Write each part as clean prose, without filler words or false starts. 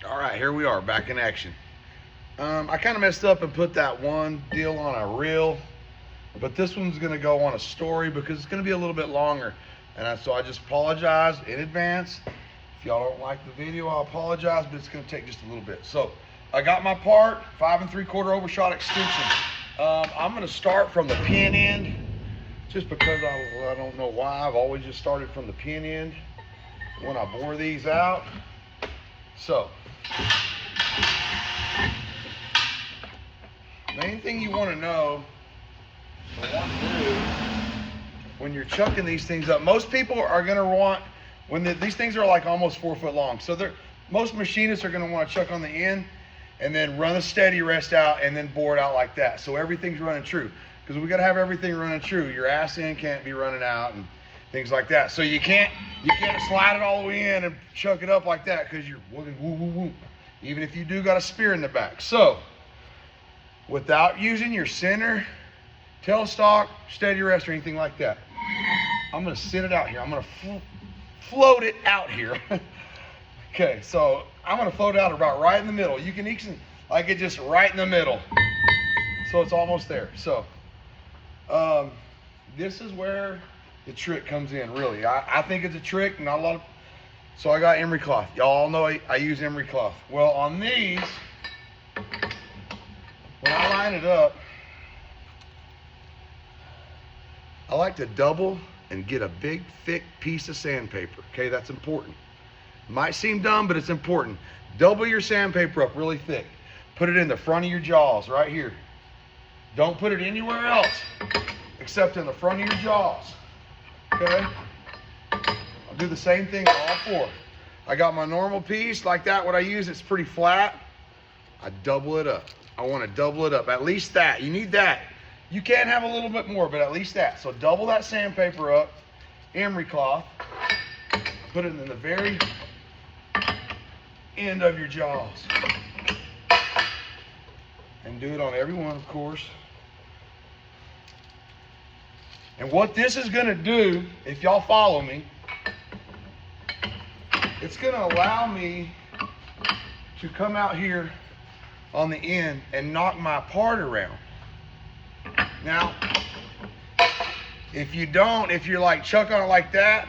All right, here we are back in action. I kind of messed up and put that one deal on a reel, but this one's going to go on a story because it's going to be a little bit longer. So I just apologize in advance. If y'all don't like the video, I apologize, but it's going to take just a little bit. So I got my part, 5 3/4 overshot extension. I'm going to start from the pin end just because I don't know why. I've always just started from the pin end when I bore these out. So main thing you want to know when you're chucking these things up, most people are going to want, these things are like almost 4 foot long, so most machinists are going to want to chuck on the end and then run a steady rest out and then bore it out like that, so everything's running true, because we got to have everything running true. Your ass end can't be running out and things like that, so you can't slide it all the way in and chuck it up like that, because you're woo woo woo, even if you do got a spear in the back. So without using your center, tailstock, steady rest, or anything like that, I'm going to sit it out here. I'm going to float it out here. Okay, so I'm going to float it out about right in the middle. You can like it just right in the middle. So it's almost there. So this is where the trick comes in, really. I think it's a trick, not a lot of. So I got emery cloth. Y'all know I use emery cloth. Well, on these, when I line it up, I like to double and get a big, thick piece of sandpaper. Okay, that's important. Might seem dumb, but it's important. Double your sandpaper up really thick. Put it in the front of your jaws, right here. Don't put it anywhere else except in the front of your jaws. Okay? I'll do the same thing on all four. I got my normal piece like that. What I use, it's pretty flat. I double it up. I want to double it up. At least that. You need that. You can have a little bit more, but at least that. So double that sandpaper up, emery cloth, put it in the very end of your jaws. And do it on every one, of course. And what this is going to do, if y'all follow me, it's going to allow me to come out here on the end and knock my part around. Now, if you're like chucking it like that,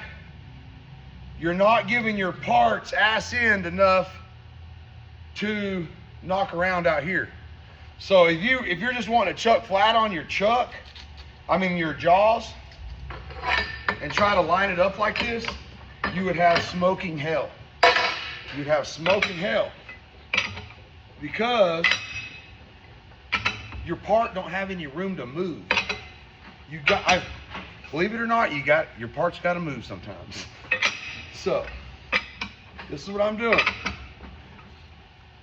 you're not giving your parts ass end enough to knock around out here. So if you're just wanting to chuck flat on your your jaws, and try to line it up like this, you would have smoking hell. You'd have smoking hell because your part don't have any room to move. Believe it or not, your part's got to move sometimes. So this is what I'm doing.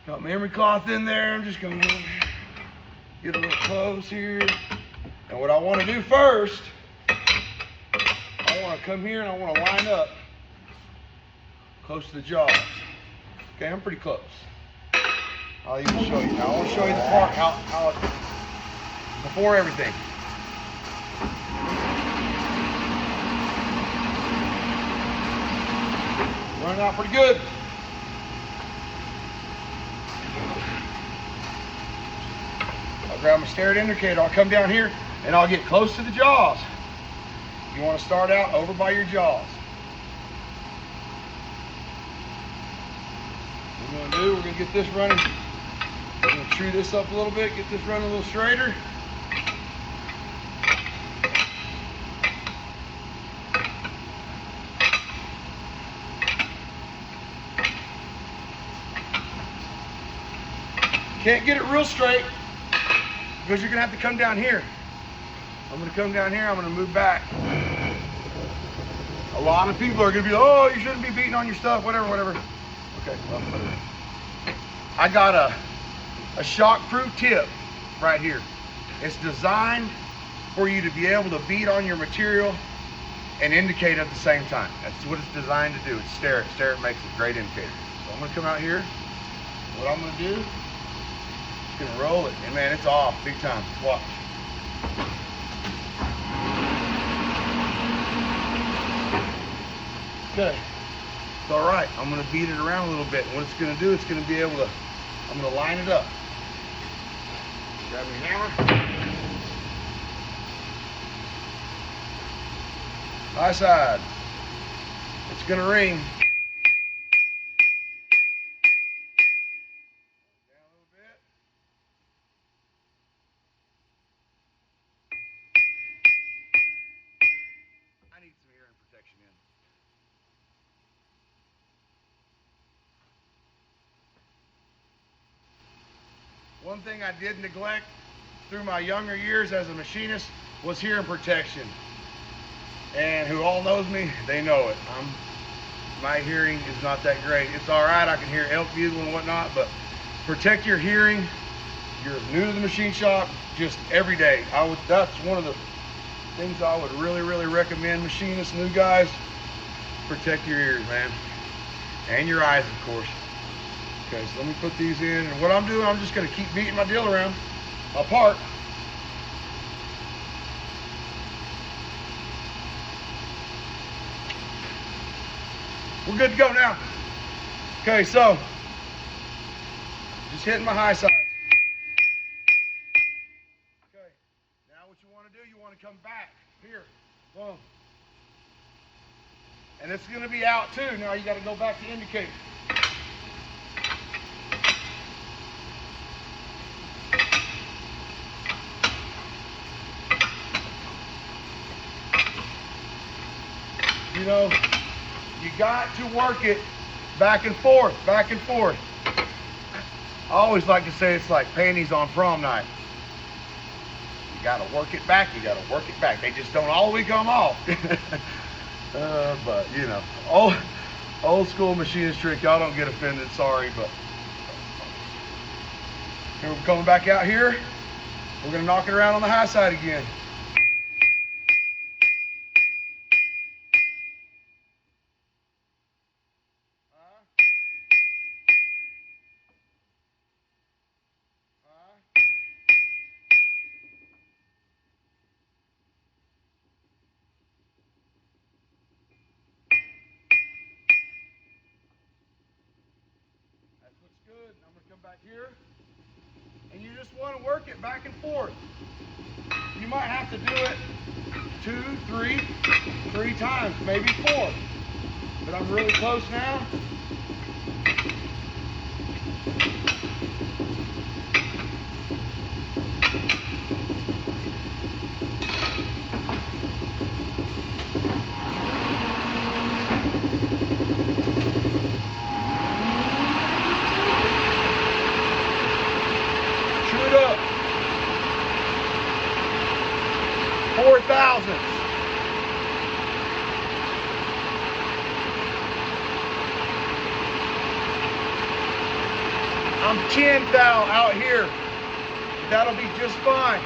Got my emery cloth in there. I'm just going to get a little close here. And what I want to do first, I want to come here and I want to line up close to the jaws. Okay, I'm pretty close. I'll even show you. Now I want to show you the part, how it, before everything. Running out pretty good. I'll grab my stair indicator. I'll come down here and I'll get close to the jaws. You want to start out over by your jaws. What we're going to do, we're going to get this running. We're going to true this up a little bit, get this running a little straighter. Can't get it real straight because you're going to have to come down here. I'm going to come down here, I'm going to move back. A lot of people are going to be, oh, you shouldn't be beating on your stuff, whatever. Okay, well, whatever. I got a shock-proof tip right here. It's designed for you to be able to beat on your material and indicate at the same time. That's what it's designed to do. It's stare it. Stare it makes a great indicator. So I'm going to come out here. What I'm going to do, just going to roll it. And man, it's off big time. Watch. Okay. It's all right. I'm gonna beat it around a little bit. What it's gonna do, it's gonna be able to, I'm gonna line it up. Grab my hammer. High side. It's gonna ring. Down a little bit. I need some hearing protection in. One thing I did neglect through my younger years as a machinist was hearing protection. And who all knows me, they know it. My hearing is not that great. It's all right, I can hear elk bugle and whatnot, but protect your hearing. You're new to the machine shop, just every day. That's one of the things I would really, really recommend machinists, new guys. Protect your ears, man. And your eyes, of course. Okay, so let me put these in. And what I'm doing, I'm just gonna keep beating my deal around, my part. We're good to go now. Okay, so just hitting my high sides. Okay, now what you want to do, you want to come back here, boom. And it's going to be out too. Now you got to go back to indicate. You know, you got to work it back and forth, back and forth. I always like to say it's like panties on prom night. You got to work it back, you got to work it back. They just don't always come off. But, you know, old school machinist trick. Y'all don't get offended, sorry. But here we're coming back out here. We're going to knock it around on the high side again. Good. I'm going to come back here, and you just want to work it back and forth. You might have to do it 2, 3 times, maybe 4. But I'm really close now. Shoot up. 4 thousandths. I'm 10 thou out here. That'll be just fine.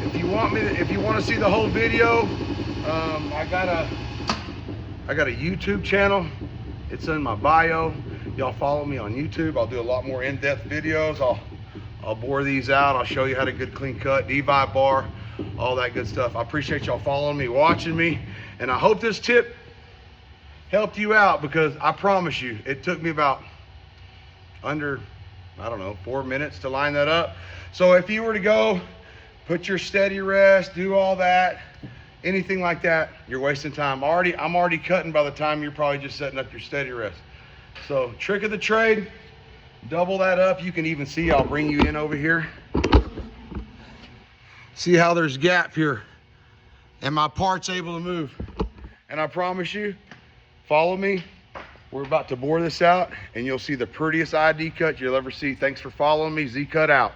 If you want to see the whole video, I got a YouTube channel. It's in my bio. Y'all follow me on YouTube. I'll do a lot more in-depth videos. I'll bore these out. I'll show you how to good clean cut, divide bar, all that good stuff. I appreciate y'all following me, watching me, and I hope this tip helped you out, because I promise you, it took me about under, I don't know, 4 minutes to line that up. So if you were to go put your steady rest, do all that, anything like that, you're wasting time. I'm already cutting by the time you're probably just setting up your steady rest. So trick of the trade, double that up. You can even see, I'll bring you in over here. See how there's gap here, and my part's able to move. And I promise you, follow me. We're about to bore this out, and you'll see the prettiest ID cut you'll ever see. Thanks for following me. Z Cut out.